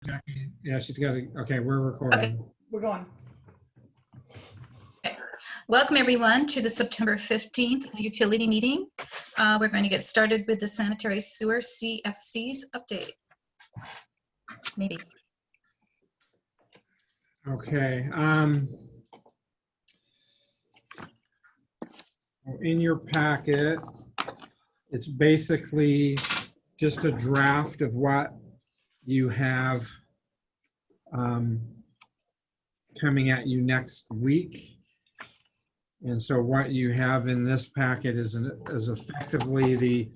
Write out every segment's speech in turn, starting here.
Jackie. Yeah, she's got to, okay, we're recording. Okay. We're going. Welcome everyone to the September 15th utility meeting. We're going to get started with the sanitary sewer CFCs update. Maybe. Okay. In your packet, it's basically just a draft of what you have coming at you next week. And so what you have in this packet is effectively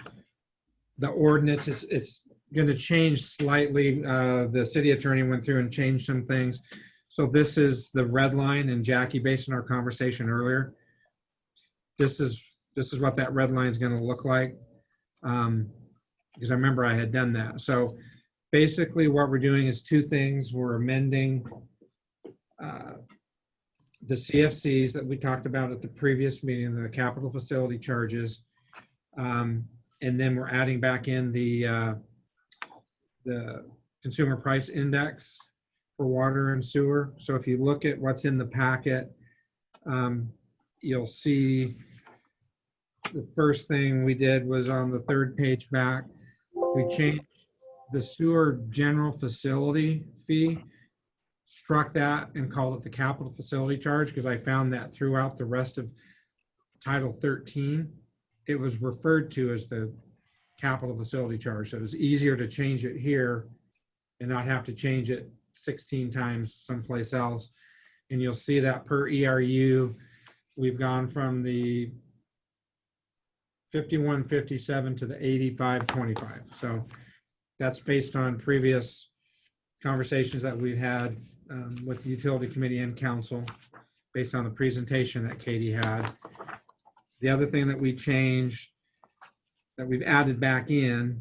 the ordinance. It's going to change slightly. The city attorney went through and changed some things. So this is the red line, and Jackie, based on our conversation earlier, this is what that red line is going to look like. Because I remember I had done that. So basically what we're doing is two things. We're amending the CFCs that we talked about at the previous meeting, the capital facility charges. And then we're adding back in the consumer price index for water and sewer. So if you look at what's in the packet, you'll see the first thing we did was on the third page back. We changed the sewer general facility fee, struck that and called it the capital facility charge, because I found that throughout the rest of Title 13, it was referred to as the capital facility charge. So it was easier to change it here and not have to change it 16 times someplace else. And you'll see that per ERU, we've gone from the 51.57 to the 85.25. So that's based on previous conversations that we've had with the utility committee and council, based on the presentation that Katie had. The other thing that we changed, that we've added back in,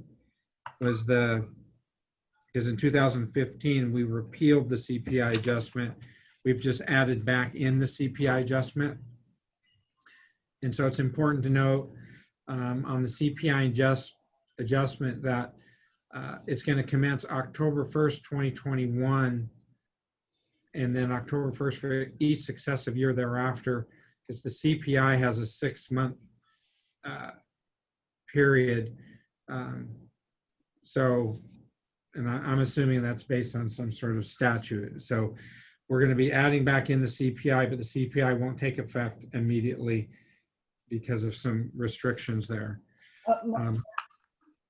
was because in 2015 we repealed the CPI adjustment. We've just added back in the CPI adjustment. And so it's important to note on the CPI adjustment that it's going to commence October 1st, 2021, and then October 1st for each successive year thereafter, because the CPI has a 6-month period. So, and I'm assuming that's based on some sort of statute. So we're going to be adding back in the CPI, but the CPI won't take effect immediately because of some restrictions there.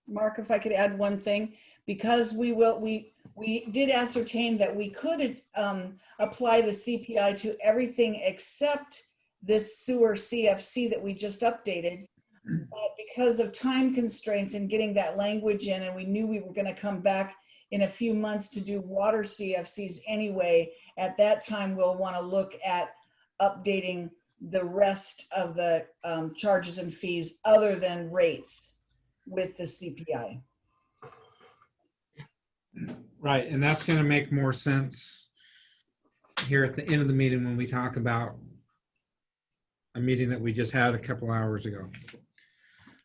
Mark, if I could add one thing, because we did ascertain that we could apply the CPI to everything except this sewer CFC that we just updated. Because of time constraints and getting that language in, and we knew we were going to come back in a few months to do water CFCs anyway, at that time we'll want to look at updating the rest of the charges and fees other than rates with the CPI. Right, and that's going to make more sense here at the end of the meeting when we talk about a meeting that we just had a couple hours ago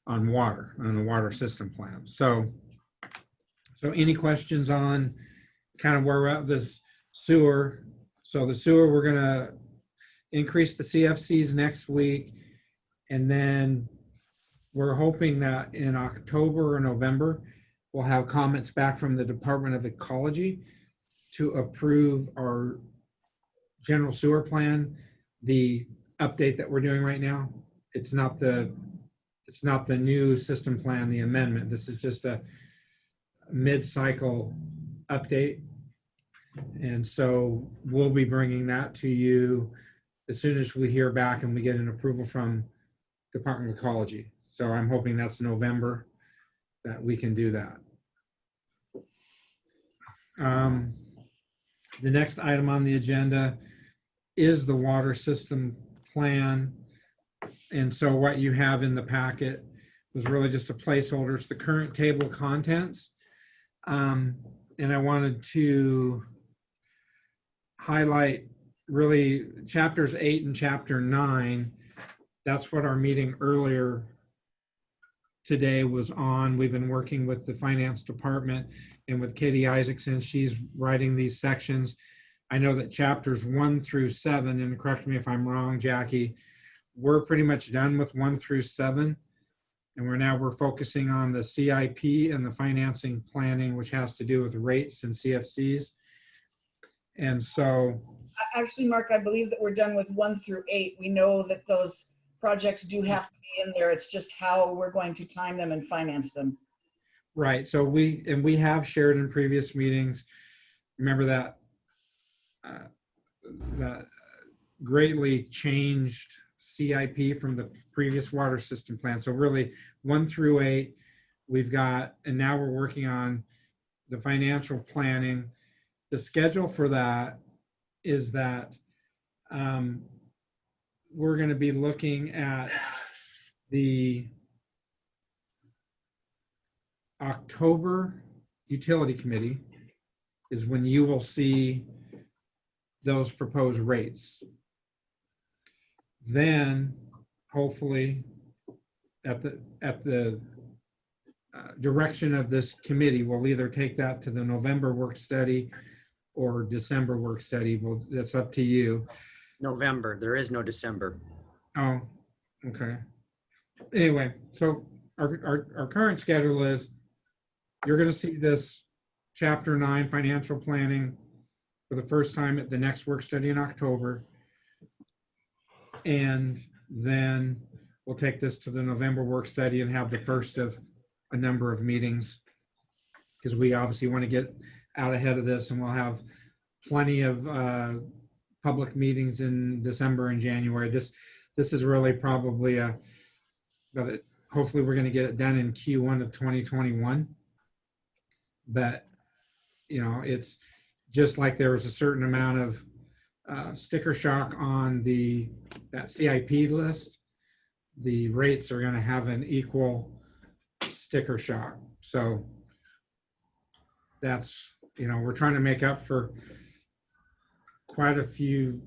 on the water system plan. So any questions on kind of where we're at with this sewer? So the sewer, we're going to increase the CFCs next week, and then we're hoping that in October or November we'll have comments back from the Department of Ecology to approve our general sewer plan, the update that we're doing right now. It's not the new system plan, the amendment. This is just a mid-cycle update. And so we'll be bringing that to you as soon as we hear back and we get an approval from Department of Ecology. So I'm hoping that's November that we can do that. The next item on the agenda is the water system plan. And so what you have in the packet was really just a placeholder. It's the current table of contents. And I wanted to highlight really chapters 8 and chapter 9. That's what our meeting earlier today was on. We've been working with the finance department and with Katie Isaacson, she's writing these sections. I know that chapters 1 through 7, and correct me if I'm wrong, Jackie, we're pretty much done with 1 through 7. And we're focusing on the CIP and the financing planning, which has to do with rates and CFCs. And so, Actually, Mark, I believe that we're done with 1 through 8. We know that those projects do have to be in there. It's just how we're going to time them and finance them. right. So we have shared in previous meetings. Remember that that greatly changed CIP from the previous water system plan. So really 1 through 8, we've got, and now we're working on the financial planning. The schedule for that is that we're going to be looking at the October utility committee is when you will see those proposed rates. Then hopefully at the direction of this committee, we'll either take that to the November work study or December work study. Well, that's up to you. November. There is no December. Oh, okay. Anyway, so our current schedule is you're going to see this Chapter 9 financial planning for the first time at the next work study in October. And then we'll take this to the November work study and have the first of a number of meetings, because we obviously want to get out ahead of this, and we'll have plenty of public meetings in December and January. This is really probably hopefully we're going to get it done in Q1 of 2021. But, you know, it's just like there was a certain amount of sticker shock on that CIP list. The rates are going to have an equal sticker shock. So that's, you know, we're trying to make up for quite a few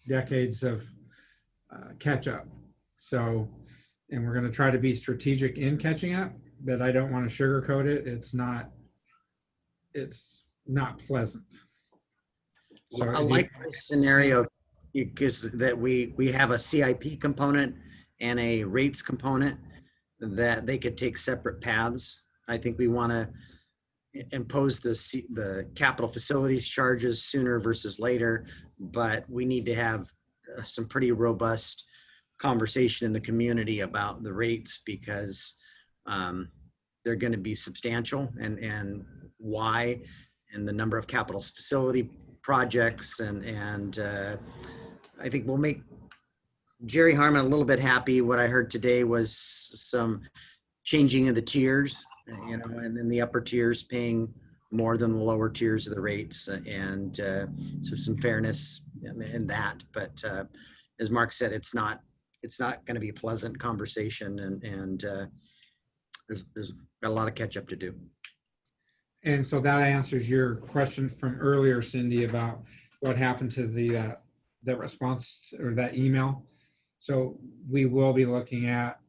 decades of catch up. So, and we're going to try to be strategic in catching up, but I don't want to sugarcoat it. It's not pleasant. So I like this scenario because that we have a CIP component and a rates component that they could take separate paths. I think we want to impose the capital facilities charges sooner versus later, but we need to have some pretty robust conversation in the community about the rates, because they're going to be substantial, and why, and the number of capital facility projects, and I think we'll make Jerry Harmon a little bit happy. What I heard today was some changing of the tiers, you know, and then the upper tiers paying more than the lower tiers of the rates, and so some fairness in that. But as Mark said, it's not going to be a pleasant conversation, and there's got a lot of catch up to do. And so that answers your question from earlier, Cindy, about what happened to the response or that email. So we will be looking at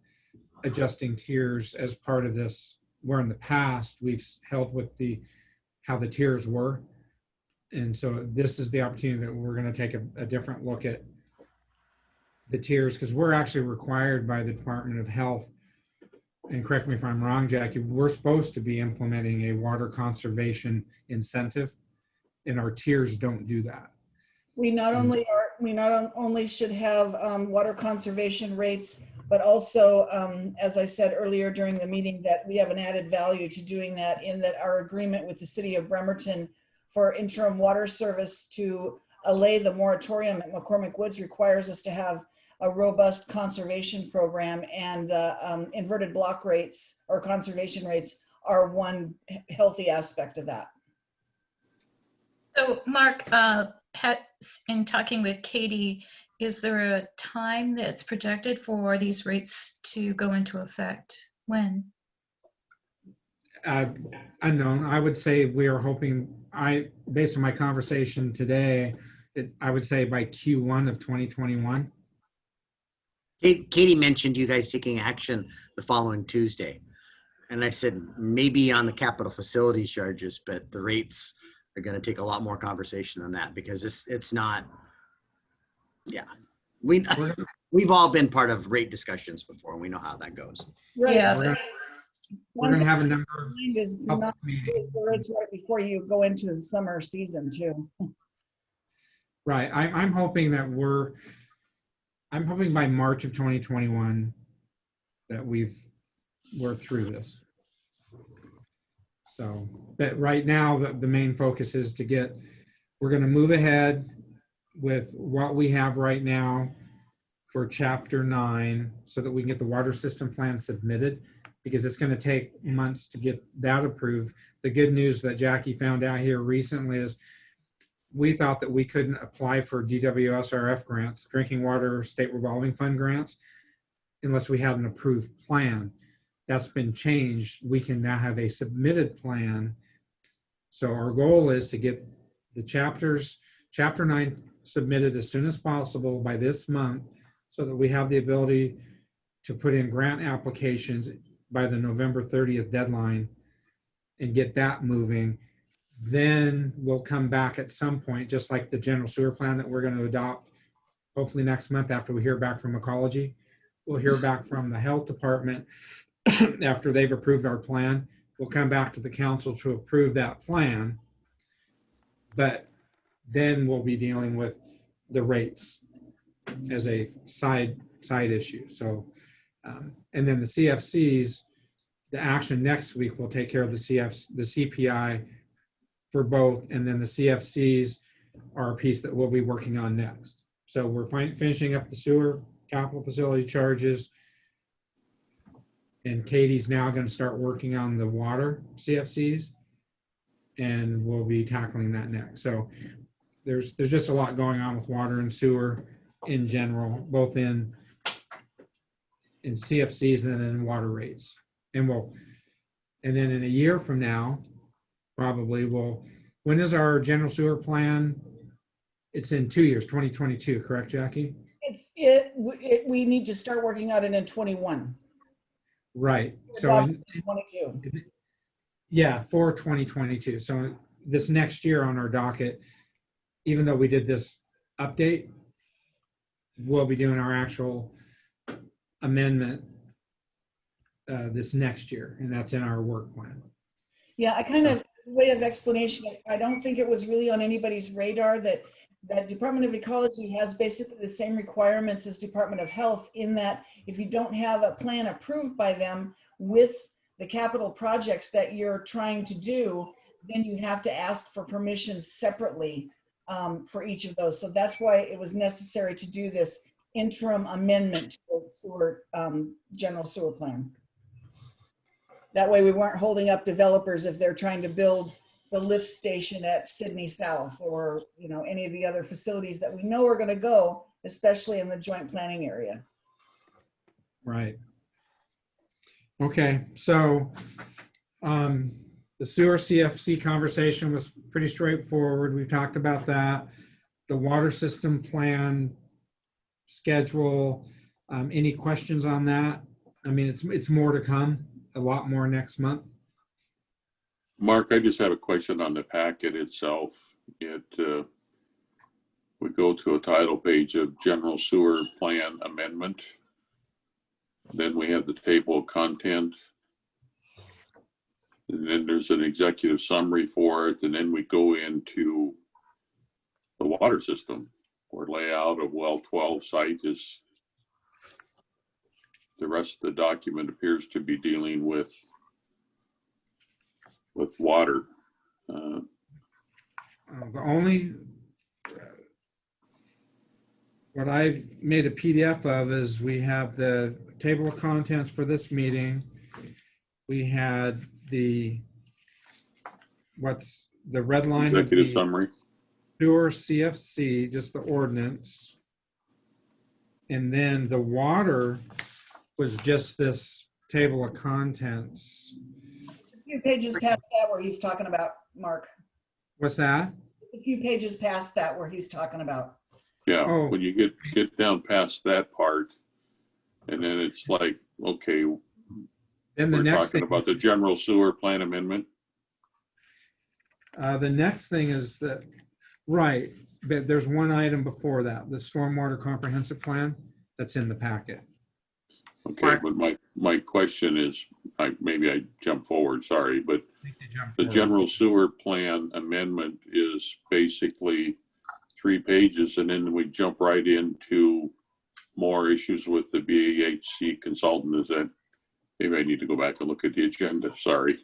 adjusting tiers as part of this, where in the past we've held with how the tiers were. And so this is the opportunity that we're going to take a different look at the tiers, because we're actually required by the Department of Health, and correct me if I'm wrong, Jackie, we're supposed to be implementing a water conservation incentive, and our tiers don't do that. We not only should have water conservation rates, but also, as I said earlier during the meeting, that we have an added value to doing that, in that our agreement with the city of Bremerton for interim water service to allay the moratorium at McCormick Woods requires us to have a robust conservation program, and inverted block rates or conservation rates are one healthy aspect of that. So Mark, in talking with Katie, is there a time that's projected for these rates to go into effect? When? Unknown. I would say we are hoping, based on my conversation today, I would say by Q1 of 2021. Katie mentioned you guys taking action the following Tuesday. and I said, maybe on the capital facilities charges, but the rates are going to take a lot more conversation than that because it's not, yeah. We've all been part of rate discussions before and we know how that goes. Right. Yeah. We're One gonna thing have a number to of mind is public not meetings. raise the rates right before you go into the summer season too. Right, I'm hoping that I'm hoping by March of 2021 that we're through this. So, but right now, the main focus is we're gonna move ahead with what we have right now for chapter 9 so that we can get the water system plan submitted because it's gonna take months to get that approved. The good news that Jackie found out here recently is we thought that we couldn't apply for DWSRF grants, drinking water state revolving fund grants, unless we had an approved plan. That's been changed. We can now have a submitted plan. So our goal is to get the chapter 9 submitted as soon as possible by this month so that we have the ability to put in grant applications by the November 30th deadline and get that moving. Then we'll come back at some point, just like the general sewer plan that we're going to adopt, hopefully next month after we hear back from ecology. We'll hear back from the health department after they've approved our plan. We'll come back to the council to approve that plan. But then we'll be dealing with the rates as a side issue. So, and then the CFCs, the action next week will take care of the CPI for both, and then the CFCs are a piece that we'll be working on next. So we're finishing up the sewer capital facility charges, and Katie's now going to start working on the water CFCs, and we'll be tackling that next. So there's just a lot going on with water and sewer in general, both in CFCs and then in water rates. And then in a year from now, probably when is our general sewer plan? It's in 2 years, 2022, correct, Jackie? We need to start working on it in 21. Right. So Adopt 22. yeah, for 2022. So this next year on our docket, even though we did this update, we'll be doing our actual amendment this next year, and that's in our work plan. Yeah, I kind of, as a way of explanation, I don't think it was really on anybody's radar that Department of Ecology has basically the same requirements as Department of Health, in that if you don't have a plan approved by them with the capital projects that you're trying to do, then you have to ask for permission separately for each of those. So that's why it was necessary to do this interim amendment to the sewer, general sewer plan. That way we weren't holding up developers if they're trying to build the lift station at Sydney South, or any of the other facilities that we know are going to go, especially in the joint planning area. Right. Okay, so the sewer CFC conversation was pretty straightforward. We've talked about that. The water system plan schedule, any questions on that? I mean, it's more to come, a lot more next month. Mark, I just have a question on the packet itself. We go to a title page of General Sewer Plan Amendment. Then we have the table of content. And then there's an executive summary for it. And then we go into the water system, or layout of well 12 site is. The rest of the document appears to be dealing with water. The only, what I made a PDF of is we have the table of contents for this meeting. We had what's the red line? Executive summary. Sewer CFC, just the ordinance. And then the water was just this table of contents. A few pages past that where he's talking about, Mark. What's that? A few pages past that where he's talking about. Yeah, Oh. when you get down past that part, and then it's like, okay, Then the We're next talking thing, about the general sewer plan amendment. the next thing is that, right, but there's one item before that, the stormwater comprehensive plan that's in the packet. Okay, Mark. but my question is, maybe I jump forward, sorry, but I think you jumped the forward. general sewer plan amendment is basically 3 pages, and then we jump right into more issues with the BAHC consultant. Is that, maybe I need to go back and look at the agenda, sorry.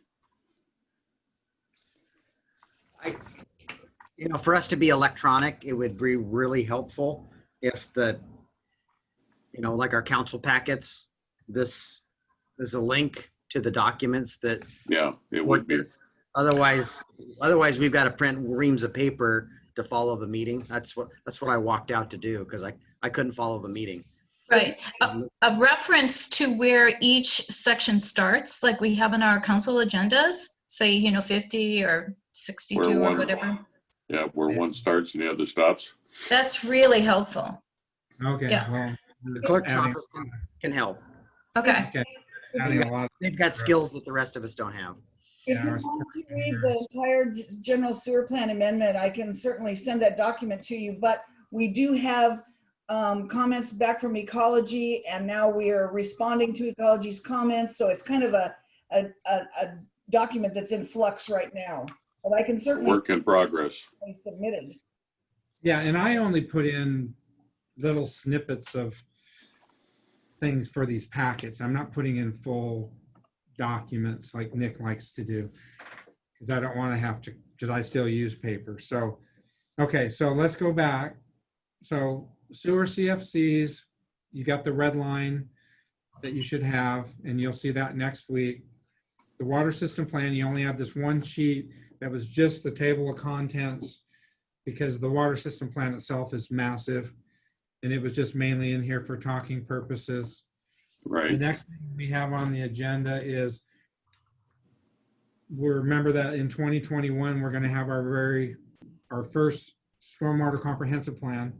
For us to be electronic, it would be really helpful if like our council packets, this is a link to the documents that Yeah, it support would be. this. Otherwise we've got to print reams of paper to follow the meeting. That's what I walked out to do because I couldn't follow the meeting. Right. A reference to where each section starts, like we have in our council agendas, say, 50 or 62 Where or one- whatever. Yeah, where one starts and the other stops. That's really helpful. Okay, Yeah. well. The clerk's adding- office can help. Okay. Okay, adding a lot. They've got skills that the rest of us don't have. If Yeah, you I was- want to read the entire general sewer plan amendment, I can certainly send that document to you, but we do have comments back from ecology, and now we are responding to ecology's comments, so it's kind of a document that's in flux right now, but I can certainly Work in progress. submit it. Yeah, and I only put in little snippets of things for these packets. I'm not putting in full documents like Nick likes to do, because I don't want to have to, because I still use paper. So, okay, so let's go back. So sewer CFCs, you got the red line that you should have, and you'll see that next week. The water system plan, you only have this one sheet that was just the table of contents, because the water system plan itself is massive, and it was just mainly in here for talking purposes. The Right. next thing we have on the agenda is, we remember that in 2021, we're going to have our first stormwater comprehensive plan.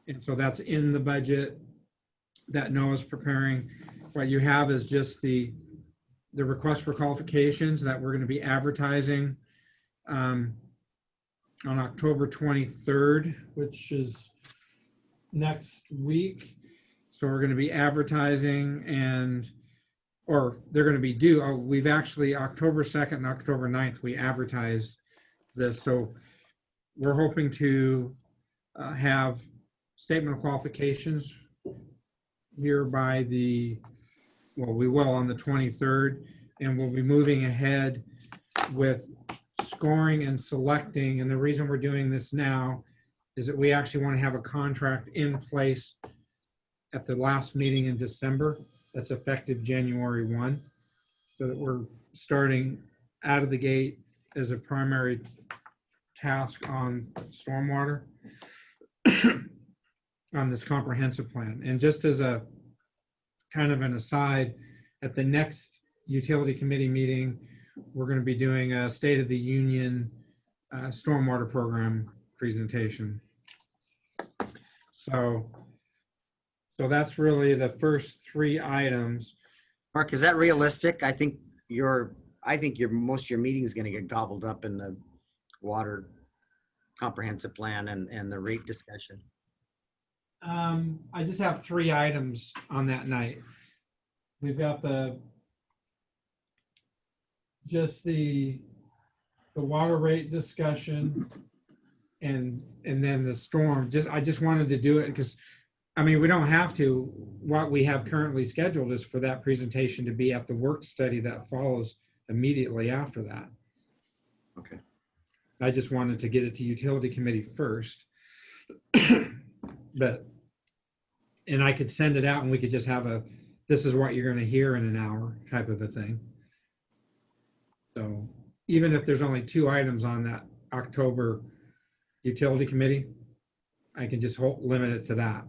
And so that's in the budget that Noah's preparing. What you have is just the request for qualifications that we're going to be advertising on October 23rd, which is next week. So we're going to be advertising or they're going to be due. We've actually, October 2nd and October 9th, we advertised this. So we're hoping to have statement of qualifications here by we will on the 23rd, and we'll be moving ahead with scoring and selecting. And the reason we're doing this now is that we actually want to have a contract in place at the last meeting in December that's effective January 1, so that we're starting out of the gate as a primary task on stormwater on this comprehensive plan. And just as a kind of an aside, at the next utility committee meeting, we're going to be doing a State of the Union stormwater program presentation. So that's really the first 3 items. Mark, is that realistic? I think most of your meeting is going to get gobbled up in the water comprehensive plan and the rate discussion. I just have 3 items on that night. We've got the water rate discussion and then the storm. I just wanted to do it because, we don't have to. What we have currently scheduled is for that presentation to be at the work study that follows immediately after that. Okay. I just wanted to get it to utility committee first. And I could send it out and we could just have this is what you're going to hear in an hour type of a thing. So even if there's only 2 items on that October utility committee, I can just limit it to that.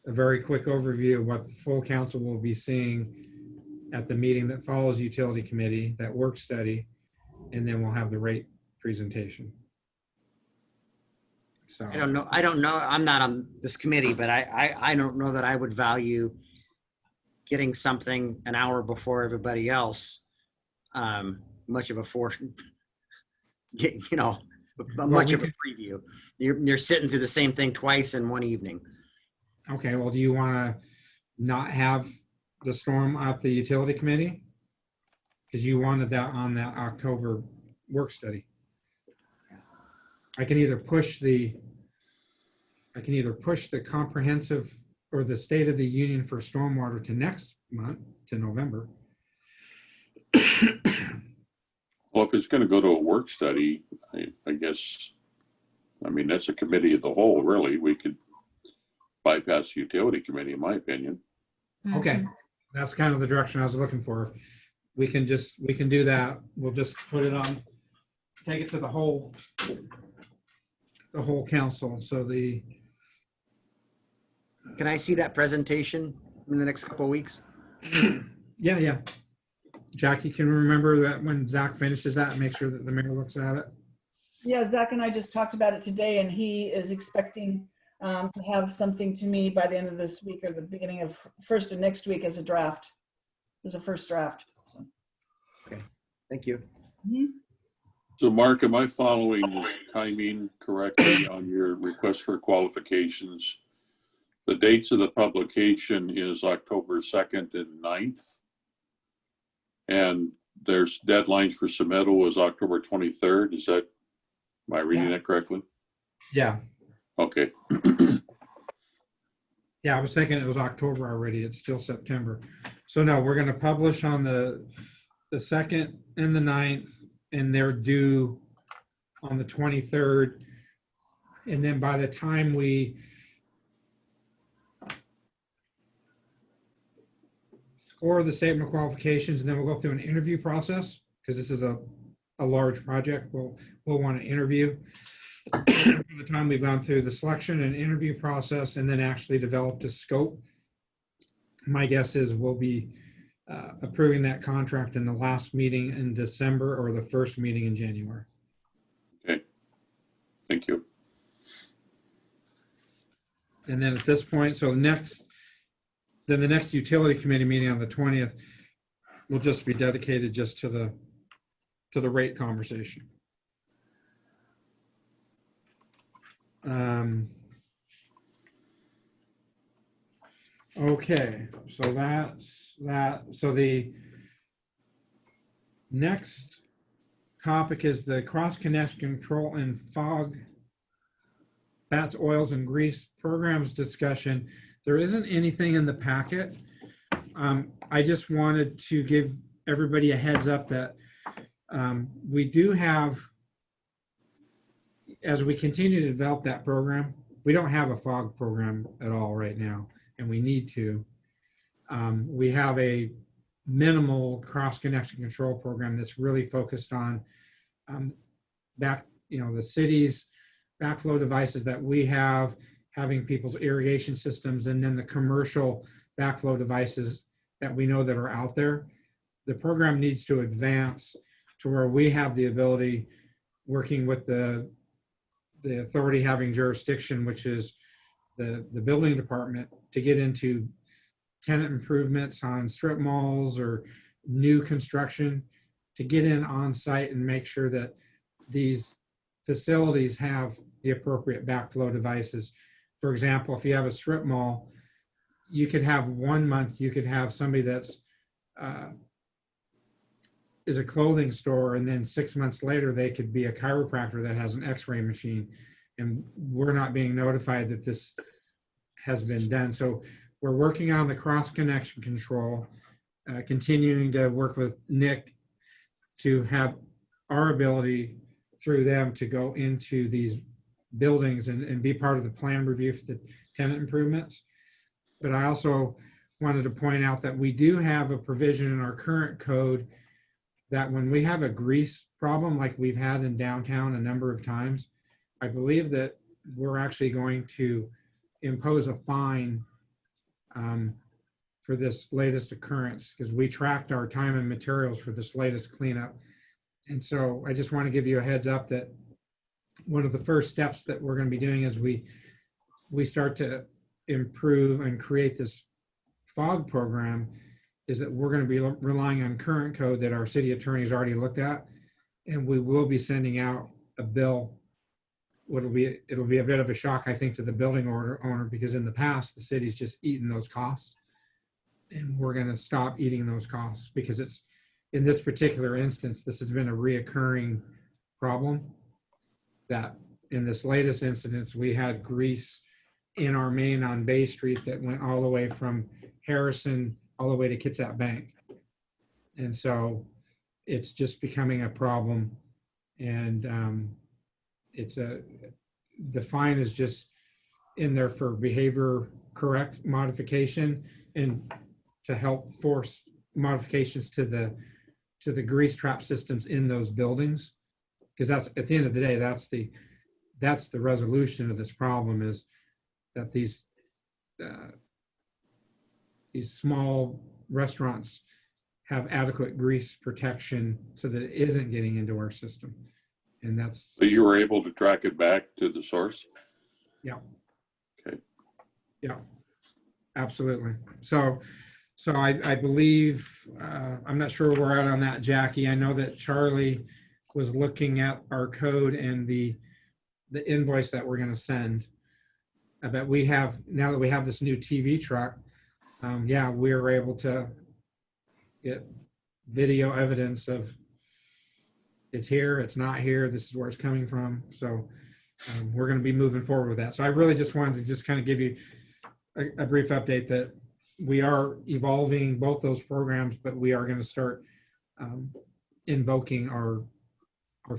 A very quick overview of what the full council will be seeing at the meeting that follows utility committee, that work study, and then we'll have the rate presentation. So I don't know. I'm not on this committee, but I don't know that I would value getting something an hour before everybody else, much of a force, you know, much we of a could- preview. You're sitting through the same thing twice in one evening. Okay, well, do you want to not have the storm at the utility committee? Because you wanted that on that October work study. I can either push the comprehensive or the State of the Union for stormwater to next month, to November. Well, if it's gonna go to a work study, I guess, I mean, that's a committee of the whole, really. We could bypass the utility committee, in my opinion. Okay, Mhm. that's kind of the direction I was looking for. We can do that. We'll just put it on, take it to the whole council. So Can I see that presentation in the next couple of weeks? yeah. Jackie, can you remember that when Zach finishes that, make sure that the mayor looks at it? Yeah, Zach and I just talked about it today, and he is expecting to have something to me by the end of this week or the beginning of first of next week as a draft, as a first draft. So. Thank you. Mhm. So Mark, am I following this timing correctly on your request for qualifications? The dates of the publication is October 2nd and 9th. And there's deadlines for submittal is October 23rd. Am I reading that correctly? Yeah. Okay. Yeah, I was thinking it was October already. It's still September. So no, we're going to publish on the 2nd and the 9th, and they're due on the 23rd. And then by the time we score the statement of qualifications, and then we'll go through an interview process, because this is a large project. We'll want to interview. By the time we've gone through the selection and interview process and then actually developed a scope, my guess is we'll be approving that contract in the last meeting in December or the first meeting in January. Okay. Thank you. And then at this point, so the next utility committee meeting on the 20th will just be dedicated just to the rate conversation. Okay, so that's that. So the next topic is the cross connection control and fog fats, oils, and grease programs discussion. There isn't anything in the packet. I just wanted to give everybody a heads up that we do have, as we continue to develop that program, we don't have a fog program at all right now, and we need to. We have a minimal cross connection control program that's really focused on the city's backflow devices that we have, having people's irrigation systems, and then the commercial backflow devices that we know that are out there. The program needs to advance to where we have the ability, working with the authority having jurisdiction, which is the building department, to get into tenant improvements on strip malls or new construction, to get in on site and make sure that these facilities have the appropriate backflow devices. For example, if you have a strip mall, you could have 1 month, you could have somebody that's is a clothing store, and then 6 months later, they could be a chiropractor that has an x-ray machine, and we're not being notified that this has been done. So we're working on the cross connection control, continuing to work with Nick to have our ability through them to go into these buildings and be part of the plan review for the tenant improvements. But I also wanted to point out that we do have a provision in our current code that when we have a grease problem like we've had in downtown a number of times, I believe that we're actually going to impose a fine for this latest occurrence, because we tracked our time and materials for this latest cleanup. And so I just want to give you a heads up that one of the first steps that we're going to be doing is we start to improve and create this FOG program is that we're going to be relying on current code that our city attorney's already looked at. And we will be sending out a bill. It'll be a bit of a shock, I think, to the building owner, because in the past, the city's just eaten those costs. And we're going to stop eating those costs, because it's, in this particular instance, this has been a reoccurring problem. That in this latest incident, we had grease in our main on Bay Street that went all the way from Harrison all the way to Kitsap Bank. And so it's just becoming a problem. And the fine is just in there for behavior correct modification and to help force modifications to the grease trap systems in those buildings. Because that's, at the end of the day, that's the resolution of this problem, is that these small restaurants have adequate grease protection so that it isn't getting into our system. And that's, So you were able to track it back to the source? yeah. Okay. Yeah, absolutely. So I believe, I'm not sure where we're at on that, Jackie. I know that Charlie was looking at our code and the invoice that we're going to send. I bet we have, now that we have this new TV truck, yeah, we are able to get video evidence of it's here, it's not here, this is where it's coming from. So we're going to be moving forward with that. So I really just wanted to just kind of give you a brief update that we are evolving both those programs, but we are going to start invoking our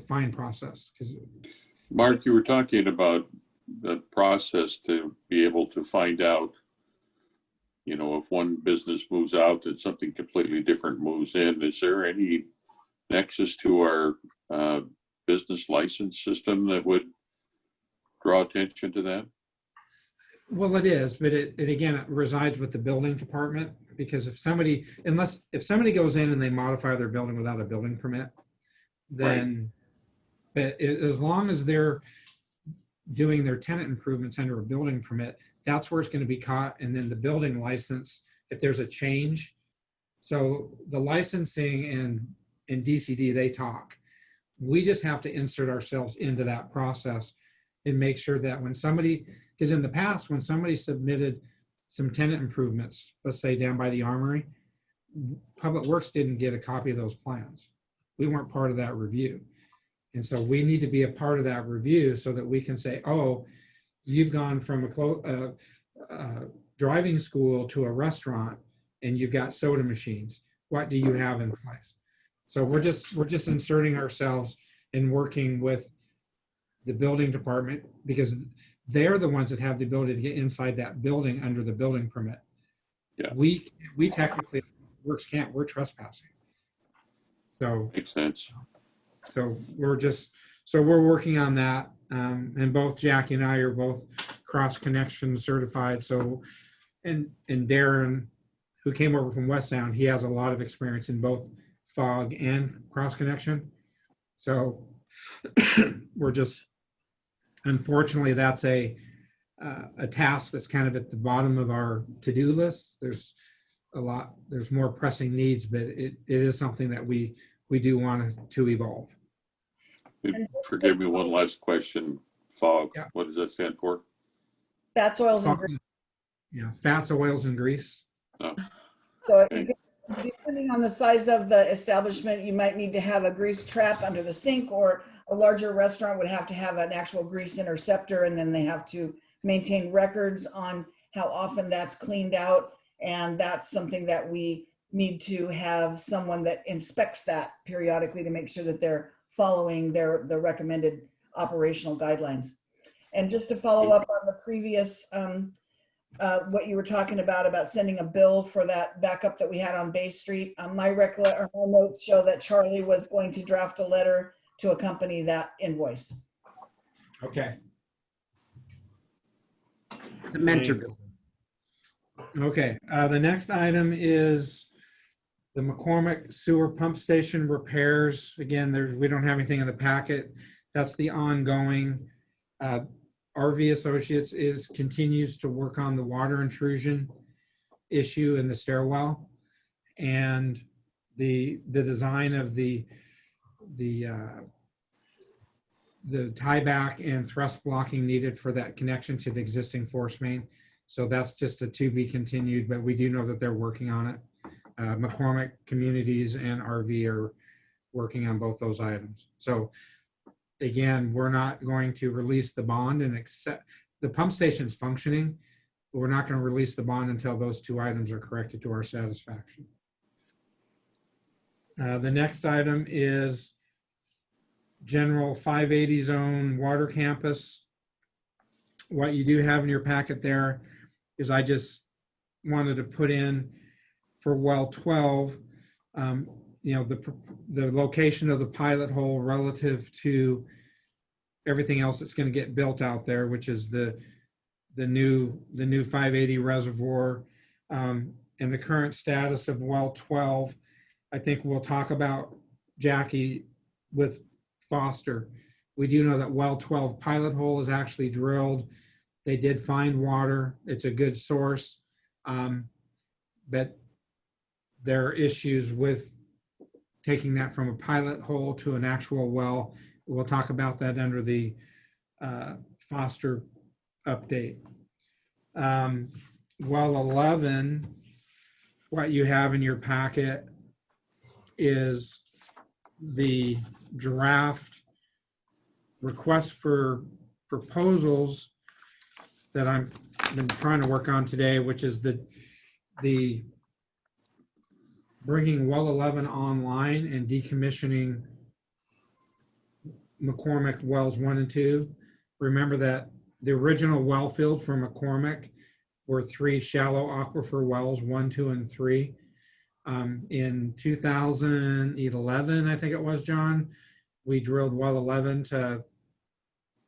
fine process. Because Mark, you were talking about the process to be able to find out, if one business moves out and something completely different moves in. Is there any nexus to our business license system that would draw attention to that? well, it is, but it again, it resides with the building department, because if somebody goes in and they modify their building without a building permit, then but as long as they're doing their tenant improvements under a building permit, that's where it's going to be caught. And then the building license, if there's a change. So the licensing and DCD, they talk. We just have to insert ourselves into that process and make sure that when somebody, because in the past, when somebody submitted some tenant improvements, let's say down by the Armory, Public Works didn't get a copy of those plans. We weren't part of that review. And so we need to be a part of that review so that we can say, oh, you've gone from a driving school to a restaurant and you've got soda machines. What do you have in place? So we're just inserting ourselves and working with the building department, because they're the ones that have the ability to get inside that building under the building permit. Yeah. We technically, Works can't, we're trespassing. So Makes sense. So we're working on that. And both Jackie and I are both cross connection certified. So, and Darren, who came over from West Sound, he has a lot of experience in both FOG and cross connection. So we're just, unfortunately, that's a task that's kind of at the bottom of our to-do list. There's more pressing needs, but it is something that we do want to evolve. Forgive me, one last question. FOG, Yeah. what does that stand for? Fats, oils, and grease. Yeah, fats, oils, and grease. So Okay. depending on the size of the establishment, you might need to have a grease trap under the sink, or a larger restaurant would have to have an actual grease interceptor, and then they have to maintain records on how often that's cleaned out. And that's something that we need to have someone that inspects that periodically to make sure that they're following the recommended operational guidelines. And just to follow up on the previous, what you were talking about sending a bill for that backup that we had on Bay Street, my notes show that Charlie was going to draft a letter to accompany that invoice. Okay. It's a mentor bill. Okay, the next item is the McCormick Sewer Pump Station repairs. Again, we don't have anything in the packet. That's the ongoing. RV Associates continues to work on the water intrusion. issue in the stairwell, and the design of the tieback and thrust blocking needed for that connection to the existing force main. So that's just a to be continued, but we do know that they're working on it. McCormick Communities and RV are working on both those items. So again, we're not going to release the bond and accept, the pump station's functioning, but we're not going to release the bond until those two items are corrected to our satisfaction. The next item is general 580 zone water campus. What you do have in your packet there is I just wanted to put in for well 12, you know, the location of the pilot hole relative to everything else that's going to get built out there, which is the new 580 reservoir, and the current status of well 12. I think we'll talk about, Jackie, with Foster. We do know that well 12 pilot hole is actually drilled. They did find water. It's a good source, but there are issues with taking that from a pilot hole to an actual well. We'll talk about that under the Foster update. Well 11, what you have in your packet is the draft request for proposals that I've been trying to work on today, which is the bringing well 11 online and decommissioning McCormick wells 1 and 2. Remember that the original well field for McCormick were 3 shallow aquifer wells, 1, 2, and 3. In 2011, I think it was, John, we drilled well 11 to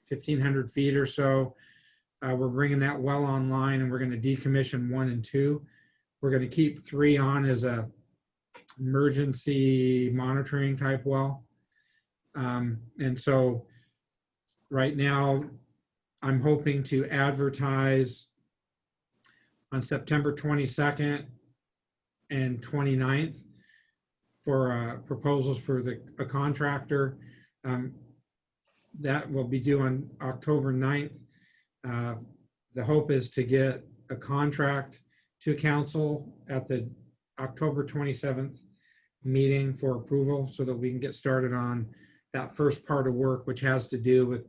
1,500 feet or so. We're bringing that well online, and we're going to decommission 1 and 2. We're going to keep 3 on as a emergency monitoring type well. And so right now, I'm hoping to advertise on September 22nd and 29th for proposals for a contractor. That will be due on October 9th. The hope is to get a contract to council at the October 27th meeting for approval so that we can get started on that first part of work, which has to do with,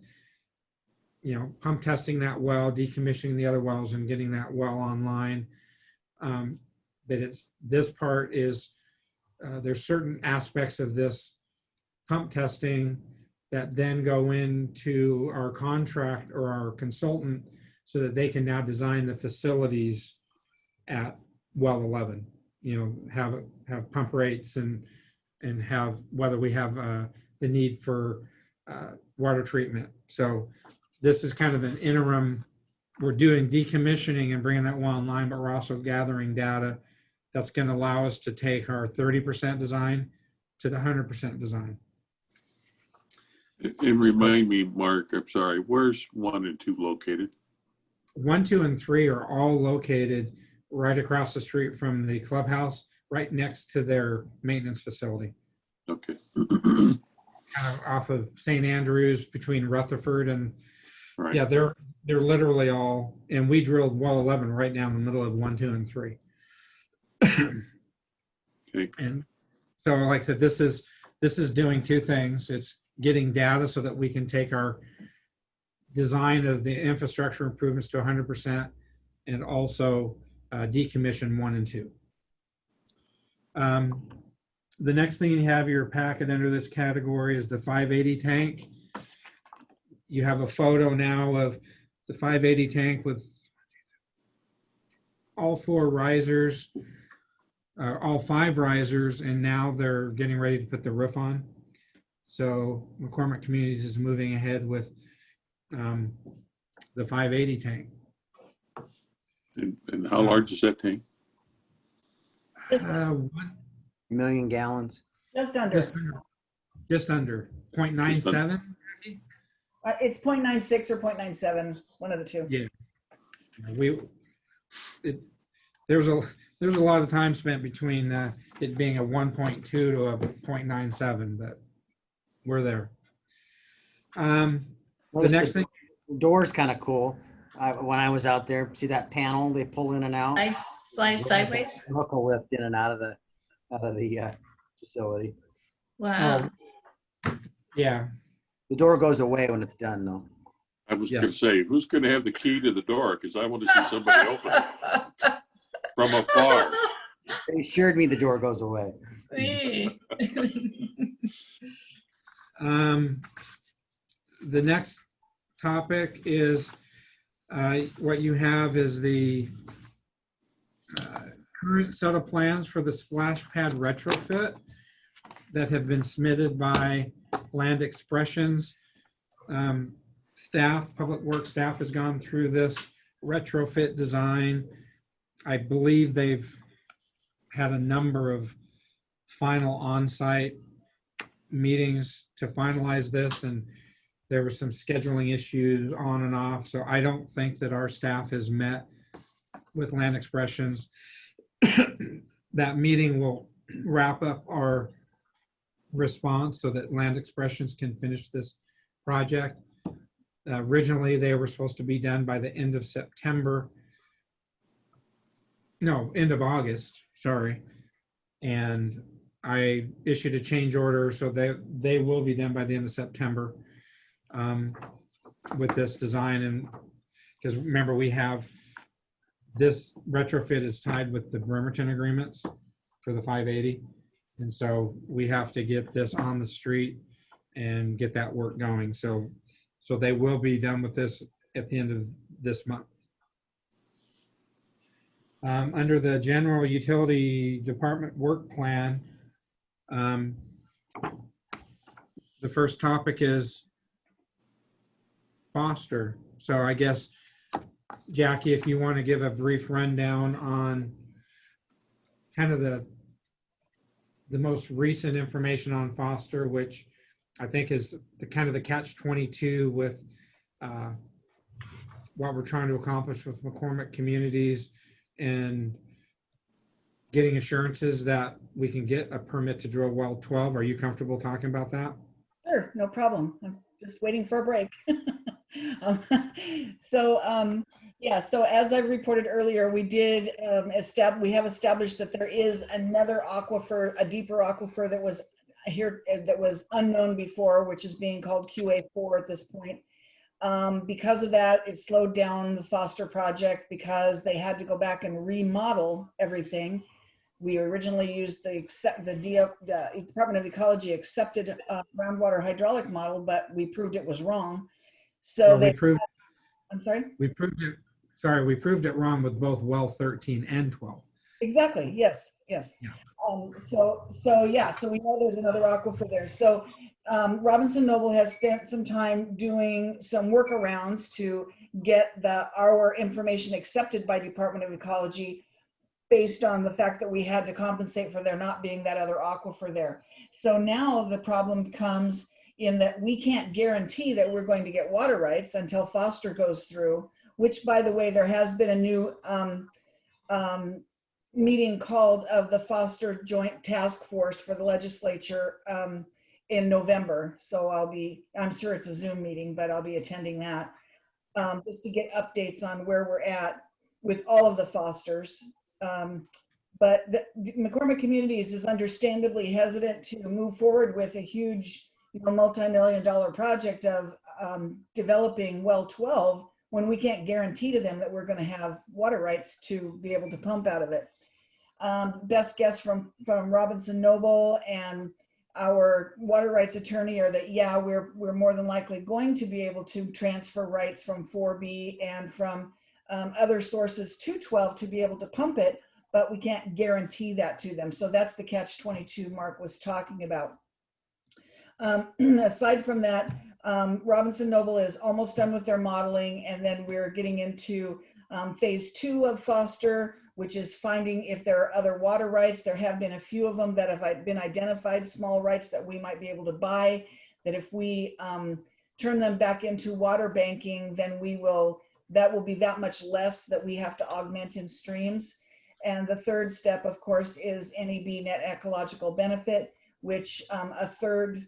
you know, pump testing that well, decommissioning the other wells, and getting that well online. But this part is, there's certain aspects of this pump testing that then go into our contract or our consultant so that they can now design the facilities at well 11, you know, have pump rates and have whether we have the need for water treatment. So this is kind of an interim. We're doing decommissioning and bringing that well online, but we're also gathering data that's going to allow us to take our 30% design to the 100% design. And remind me, Mark, I'm sorry, where's 1 and 2 located? 1, 2, and 3 are all located right across the street from the clubhouse, right next to their maintenance facility. Okay. Kind of off of St. Andrews between Rutherford and, Right. yeah, they're literally all, and we drilled well 11 right now in the middle of 1, 2, and 3. Okay. And so, like I said, this is doing 2 things. It's getting data so that we can take our design of the infrastructure improvements to 100%, and also decommission 1 and 2. The next thing you have in your packet under this category is the 580 tank. You have a photo now of the 580 tank with all 4 risers, all 5 risers, and now they're getting ready to put the roof on. So McCormick Communities is moving ahead with the 580 tank. And how large is that tank? Just, 1 million gallons. just under. Just under 0.97. It's 0.96 or 0.97, one of the two. Yeah. there's a lot of time spent between it being a 1.2 to a 0.97, but we're there. The Notice next thing, the door's kind of cool. When I was out there, see that panel they pull in and out? Slide sideways. Hook a lift in and out of the facility. Wow. yeah, The door goes away when it's done, though. I was Yes. gonna say, who's gonna have the key to the door? Because I want to see somebody open it from afar. They assured me the door goes away. the next topic is what you have is the current set of plans for the splash pad retrofit that have been submitted by Land Expressions. Staff, Public Works staff has gone through this retrofit design. I believe they've had a number of final on-site meetings to finalize this, and there were some scheduling issues on and off. So I don't think that our staff has met with Land Expressions. That meeting will wrap up our response so that Land Expressions can finish this project. Originally, they were supposed to be done by the end of September. No, end of August, sorry. And I issued a change order so they will be done by the end of September with this design. And because remember, we have this retrofit is tied with the Bremerton agreements for the 580. And so we have to get this on the street and get that work going. So they will be done with this at the end of this month. Under the general utility department work plan, the first topic is Foster. So I guess, Jackie, if you want to give a brief rundown on kind of the most recent information on Foster, which I think is the kind of the catch-22 with what we're trying to accomplish with McCormick Communities and getting assurances that we can get a permit to drill well 12. Are you comfortable talking about that? Sure, no problem. I'm just waiting for a break. Yeah, so as I've reported earlier, we did we have established that there is another aquifer, a deeper aquifer that was here, that was unknown before, which is being called QA4 at this point. Because of that, it slowed down the Foster project because they had to go back and remodel everything. We originally used the Department of Ecology accepted groundwater hydraulic model, but we proved it was wrong. So Well, I'm sorry? we proved it wrong with both well 13 and 12. Exactly. Yes. Yes. Yeah. So we know there's another aquifer there. So Robinson Noble has spent some time doing some workarounds to get our information accepted by Department of Ecology based on the fact that we had to compensate for there not being that other aquifer there. So now the problem comes in that we can't guarantee that we're going to get water rights until Foster goes through, which, by the way, there has been a new meeting called of the Foster Joint Task Force for the legislature in November. So I'm sure it's a Zoom meeting, but I'll be attending that just to get updates on where we're at with all of the Fosters. But McCormick Communities is understandably hesitant to move forward with a huge, multi-million-dollar project of developing well 12 when we can't guarantee to them that we're going to have water rights to be able to pump out of it. Best guess from Robinson Noble and our water rights attorney are that, yeah, we're more than likely going to be able to transfer rights from 4B and from other sources to 12 to be able to pump it, but we can't guarantee that to them. So that's the catch-22 Mark was talking about. Aside from that, Robinson Noble is almost done with their modeling, and then we're getting into phase 2 of Foster, which is finding if there are other water rights. There have been a few of them that have been identified, small rights that we might be able to buy, that if we turn them back into water banking, then that will be that much less that we have to augment in streams. And the third step, of course, is NEB net ecological benefit, which a third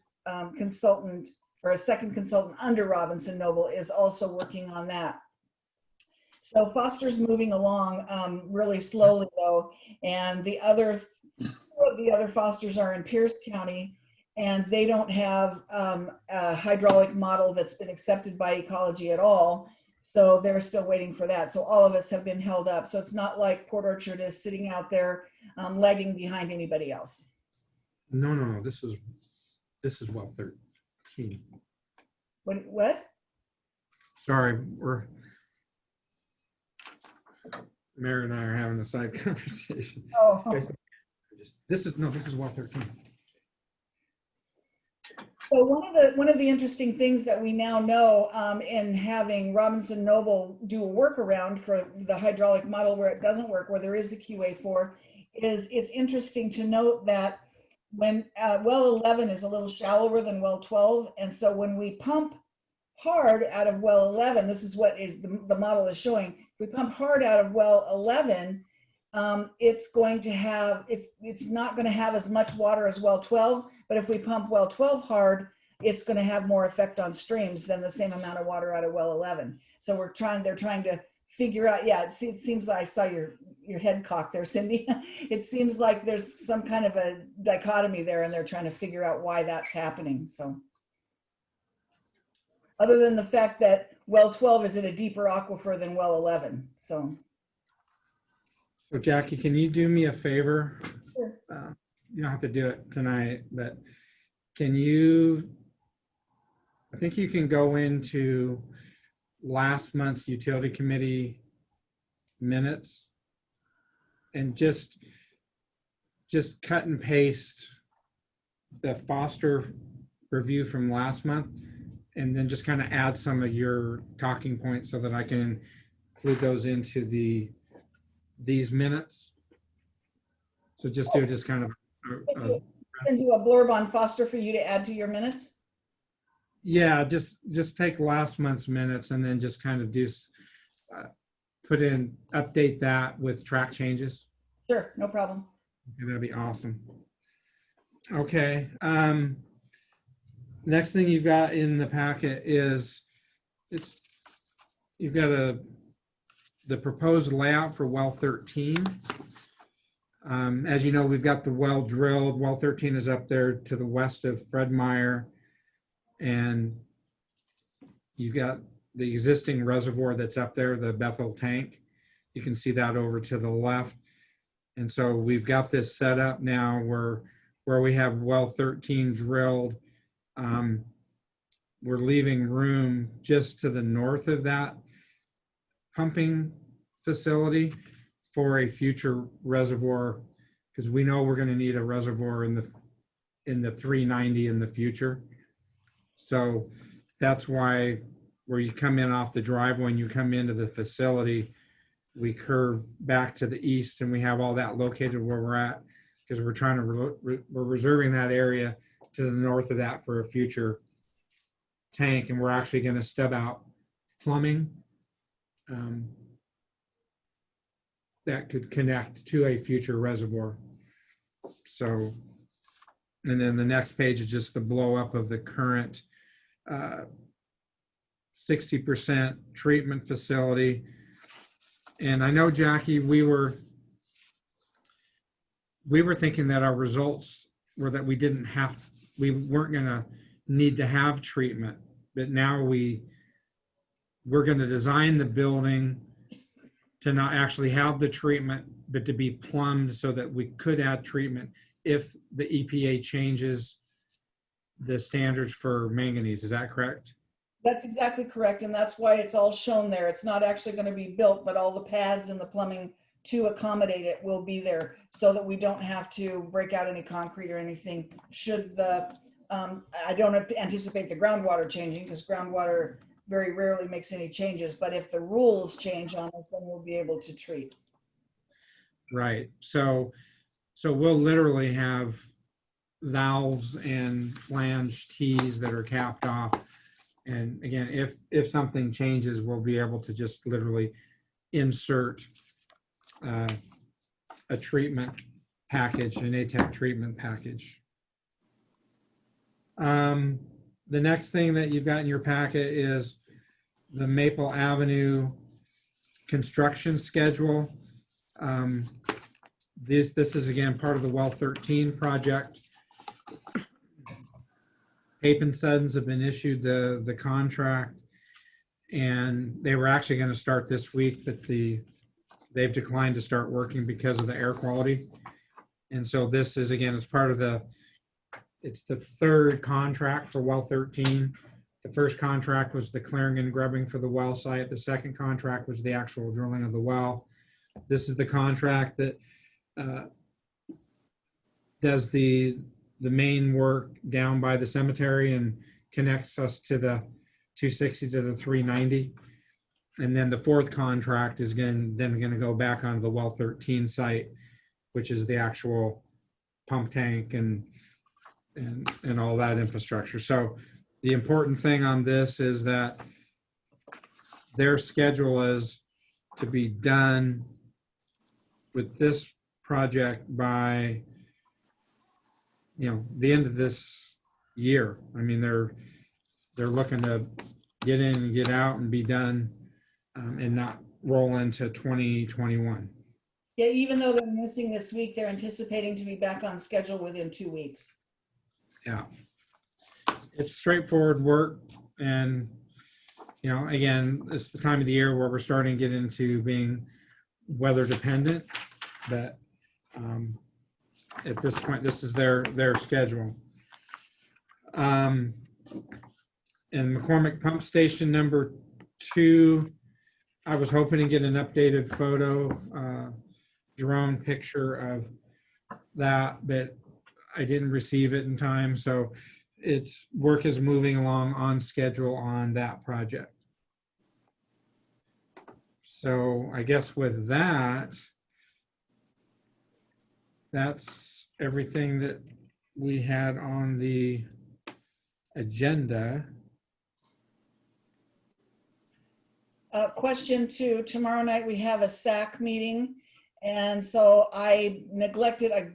consultant or a second consultant under Robinson Noble is also working on that. So Foster's moving along really slowly though, and the other two of the other Fosters are in Pierce County, and they don't have a hydraulic model that's been accepted by ecology at all. So they're still waiting for that. So all of us have been held up. So it's not like Port Orchard is sitting out there lagging behind anybody else. No. This is well 13. What? Sorry, Mary and I are having a side conversation. Oh, This is well 13. so one of the interesting things that we now know in having Robinson Noble do a workaround for the hydraulic model where it doesn't work, where there is the QA4, is it's interesting to note that when well 11 is a little shallower than well 12, and so when we pump hard out of well 11, this is what is the model is showing. If we pump hard out of well 11, it's going to have it's not going to have as much water as well 12. But if we pump well 12 hard, it's going to have more effect on streams than the same amount of water out of well 11. So they're trying to figure out. Yeah, it seems like I saw your head cock there, Cindy. It seems like there's some kind of a dichotomy there, and they're trying to figure out why that's happening. So, other than the fact that well 12 is in a deeper aquifer than well 11. So Jackie, can you do me a favor? Sure. You don't have to do it tonight, but can you, I think you can go into last month's utility committee minutes and just cut and paste the Foster review from last month, and then just kind of add some of your talking points so that I can include those into these minutes. So just do just kind of and do a blurb on Foster for you to add to your minutes. yeah, just take last month's minutes and then just kind of do update that with track changes. Sure, no problem. Okay, that'd be awesome. Okay. Next thing you've got in the packet is you've got the proposed layout for well 13. As you know, we've got the well drilled. Well 13 is up there to the west of Fred Meyer, and you've got the existing reservoir that's up there, the Bethel tank. You can see that over to the left. And so we've got this set up now where we have well 13 drilled. We're leaving room just to the north of that pumping facility for a future reservoir, because we know we're going to need a reservoir in the 390 in the future. So that's why where you come in off the driveway and you come into the facility, we curve back to the east, and we have all that located where we're at, because we're trying to we're reserving that area to the north of that for a future tank, and we're actually going to stub out plumbing that could connect to a future reservoir. So, and then the next page is just the blow up of the current 60% treatment facility. And I know, Jackie, we were thinking that our results were that we weren't going to need to have treatment, but now we're going to design the building to not actually have the treatment, but to be plumbed so that we could add treatment if the EPA changes the standards for manganese. Is that correct? That's exactly correct. And that's why it's all shown there. It's not actually going to be built, but all the pads and the plumbing to accommodate it will be there so that we don't have to break out any concrete or anything. Should I don't anticipate the groundwater changing, because groundwater very rarely makes any changes, but if the rules change on us, then we'll be able to treat. Right. So we'll literally have valves and flange tees that are capped off. And again, if something changes, we'll be able to just literally insert a treatment package, an ATEC treatment package. The next thing that you've got in your packet is the Maple Avenue construction schedule. This is again part of the Well 13 project. Pape & Sons have been issued the contract, and they were actually going to start this week, but they've declined to start working because of the air quality. And so this is, again, it's part of it's the third contract for Well 13. The first contract was the clearing and grubbing for the well site. The second contract was the actual drilling of the well. This is the contract that does the main work down by the cemetery and connects us to the 260 to the 390. And then the fourth contract is then going to go back onto the Well 13 site, which is the actual pump tank and all that infrastructure. So the important thing on this is that their schedule is to be done with this project by, the end of this year. I mean, they're looking to get in and get out and be done, and not roll into 2021. Yeah, even though they're missing this week, they're anticipating to be back on schedule within 2 weeks. Yeah. It's straightforward work, and, again, it's the time of the year where we're starting to get into being weather dependent, but at this point, this is their schedule. And McCormick Pump Station number 2, I was hoping to get an updated photo, drone picture of that, but I didn't receive it in time. So work is moving along on schedule on that project. So I guess with that, that's everything that we had on the agenda. Question 2, tomorrow night we have a SAC meeting. And so I neglected, I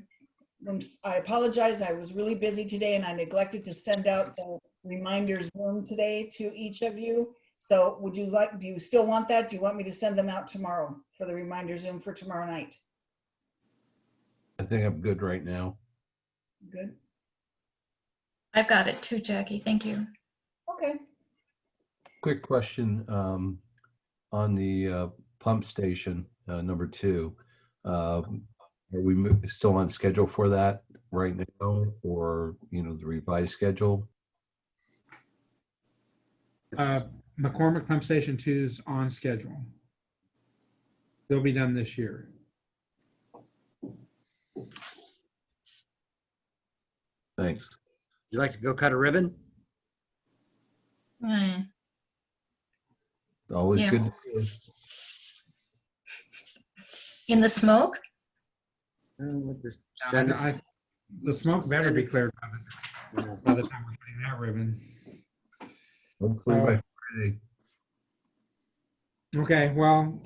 apologize. I was really busy today and I neglected to send out the reminder Zoom today to each of you. So do you still want that? Do you want me to send them out tomorrow for the reminder Zoom for tomorrow night? I think I'm good right now. Good. I've got it too, Jackie. Thank you. Okay. Quick question on the pump station number 2. Are we still on schedule for that right now, or the revised schedule? McCormick Pump Station 2 is on schedule. They'll be done this year. Thanks. You like to go cut a ribbon? Always Yeah. good to see In the smoke? We'll just send us. The smoke better be cleared by the time we're cutting that ribbon. you. Hopefully by Friday. Okay, well,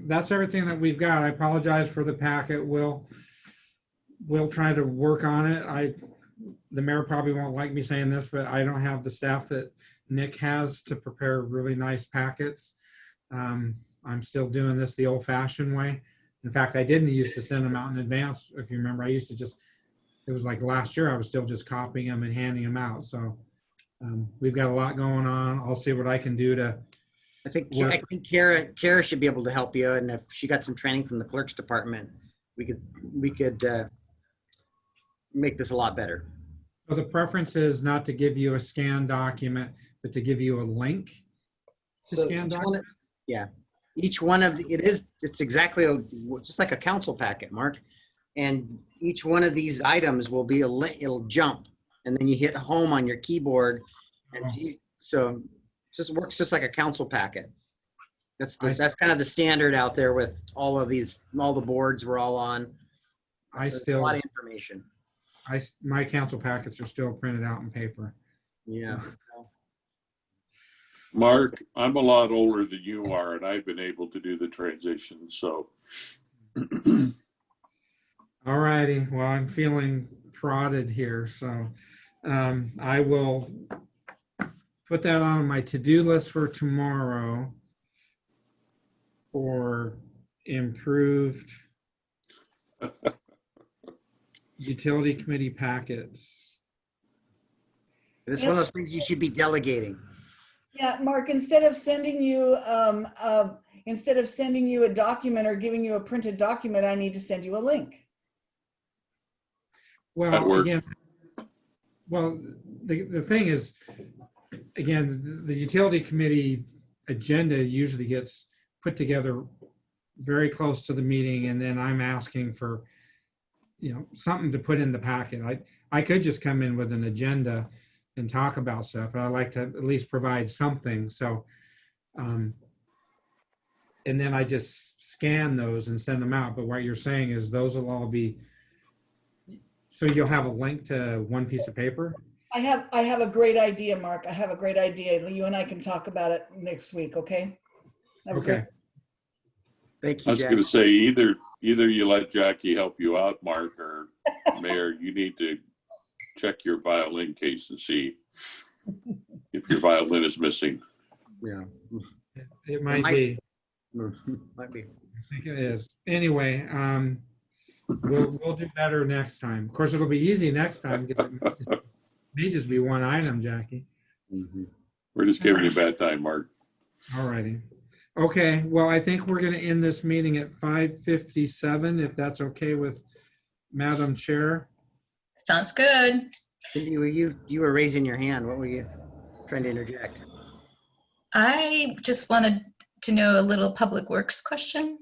that's everything that we've got. I apologize for the packet. We'll try to work on it. The mayor probably won't like me saying this, but I don't have the staff that Nick has to prepare really nice packets. I'm still doing this the old-fashioned way. In fact, I didn't used to send them out in advance. If you remember, I used to it was like last year, I was still just copying them and handing them out. So we've got a lot going on. I'll see what I can do to. I think Kara should be able to help you, and if she got some training from the clerk's department, we could make this a lot better. So the preference is not to give you a scanned document, but to give you a link to So scan each one document. Each one of it's exactly just like a council packet, Mark. And each one of these items will be a link. It'll jump, and then you hit home on your keyboard, and so it just works just like a council packet. That's kind of the standard out there with all the boards we're all on. There's a lot of information. My council packets are still printed out in paper. Yeah. Mark, I'm a lot older than you are, and I've been able to do the transition, so. All righty. Well, I'm feeling prodded here, so I will put that on my to-do list for tomorrow for improved utility committee packets. It's one of those things you should be delegating. Yeah, Mark, instead of sending you a document or giving you a printed document, I need to send you a link. That Well, works. again, the thing is, again, the utility committee agenda usually gets put together very close to the meeting, and then I'm asking for, something to put in the packet. I could just come in with an agenda and talk about stuff, but I like to at least provide something. So, and then I just scan those and send them out. But what you're saying is those will all be, so you'll have a link to one piece of paper? I have a great idea, Mark. I have a great idea. You and I can talk about it next week, okay? Have a great- Okay. Thank I you, was Jack. gonna say, either you let Jackie help you out, Mark, or Mayor, you need to check your violin case and see if your violin is missing. Yeah. It might might- be. Might be. I think it is. Anyway, we'll do better next time. Of course, it'll be easy next time. It may just be one item, Jackie. Mhm. We're just giving you a bad time, Mark. All righty. Okay, well, I think we're going to end this meeting at 5:57, if that's okay with Madam Chair. Sounds good. Cindy, you were raising your hand. What were you trying to interject? I just wanted to know a little public works question.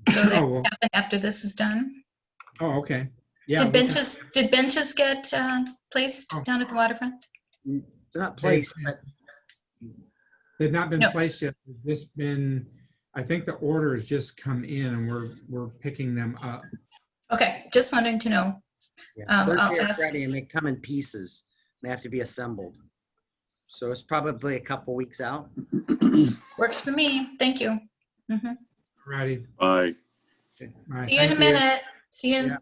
So that Oh, well. happen after this is done. Oh, okay. Yeah. Did we can- benches get placed Oh. down at the waterfront? They're not placed, but They've not been No. placed yet. They've just been, I think the orders just come in and we're picking them up. Okay, just wanting to know. yeah, I'll Thursday or ask- Friday, and they come in pieces. They have to be assembled. So it's probably a couple weeks out. Works for me. Thank you. Mhm. Righty. Bye. All right, See you in a thank minute. See you. Yeah.